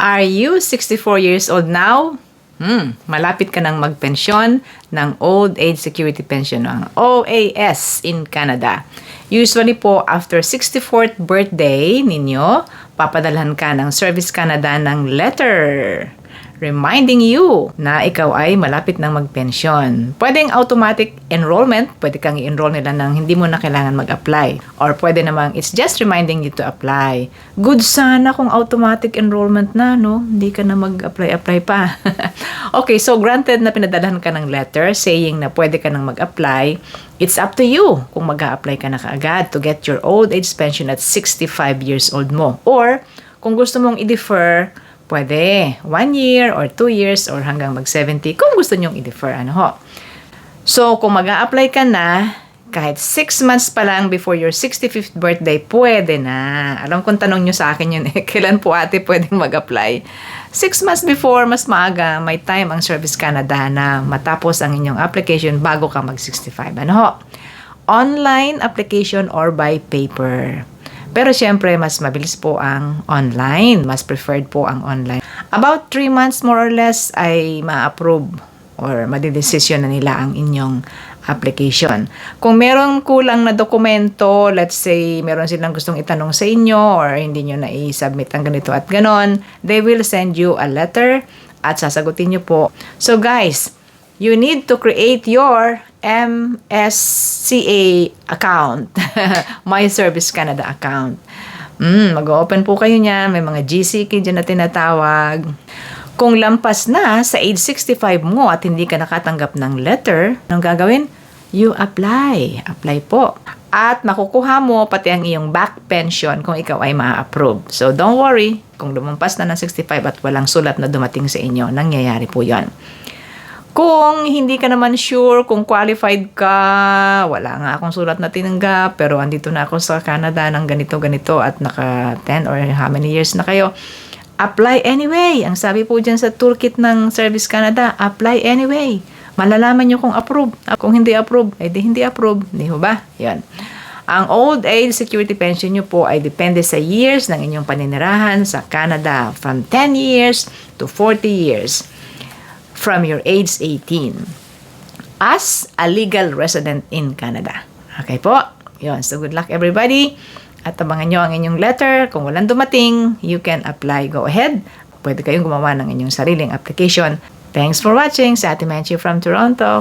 Are you 64 years old now? Malapit ka nang magpensyon ng Old Age Security Pension, ang OAS in Canada. Usually po, after 64th birthday ninyo, papadalhan ka ng Service Canada ng letter reminding you na ikaw ay malapit ng magpensyon. Pwedeng automatic enrollment, pwede kang i-enroll nila nang hindi mo na kailangan mag-apply. Or pwede namang it's just reminding you to apply. Good sana kung automatic enrollment na, no? Hindi ka na mag-apply pa. Okay, so granted na pinadalhan ka ng letter saying na pwede ka nang mag-apply. It's up to you kung mag-a-apply ka na kaagad to get your old age pension at 65 years old mo. Or kung gusto mong i-defer, pwede 1 year or 2 years or hanggang mag-70 kung gusto nyong i-defer. So, kung mag-a-apply ka na, kahit 6 months pa lang before your 65th birthday, pwede na. Alam kong tanong nyo sa akin yun kailan po ate pwedeng mag-apply? 6 months before, mas maaga, may time ang Service Canada na matapos ang inyong application bago ka mag-65. Online application or by paper. Pero syempre, mas mabilis po ang online. Mas preferred po ang online. About 3 months more or less ay ma-approve or madidesisyon na nila ang inyong application. Kung merong kulang na dokumento, let's say meron silang gustong itanong sa inyo or hindi nyo na i-submit ang ganito at ganon, they will send you a letter at sasagutin nyo po. So guys, you need to create your MSCA account. My Service Canada account. Mag-open po kayo niyan. May mga GCK dyan na tinatawag. Kung lampas na sa age 65 mo at hindi ka nakatanggap ng letter, anong gagawin? You apply. Apply po. At makukuha mo pati ang iyong back pension kung ikaw ay ma-approve. So don't worry. Kung lumampas na ng 65 at walang sulat na dumating sa inyo, nangyayari po yon. Kung hindi ka naman sure kung qualified ka, wala nga akong sulat na tinanggap, pero andito na ako sa Canada ng ganito-ganito at naka 10 or how many years na kayo, apply anyway. Ang sabi po dyan sa toolkit ng Service Canada, apply anyway. Malalaman nyo kung approve. Kung hindi approve, eh di hindi approve. Hindi ho ba? Yan. Ang Old Age Security Pension nyo po ay depende sa years ng inyong paninirahan sa Canada, from 10 years to 40 years. From your age 18 as a legal resident in Canada. Okay po? Yun. So, good luck everybody. At abangan nyo ang inyong letter. Kung walang dumating, you can apply. Go ahead. Pwede kayong gumawa ng inyong sariling application. Thanks for watching. Sa Ate Menchie from Toronto.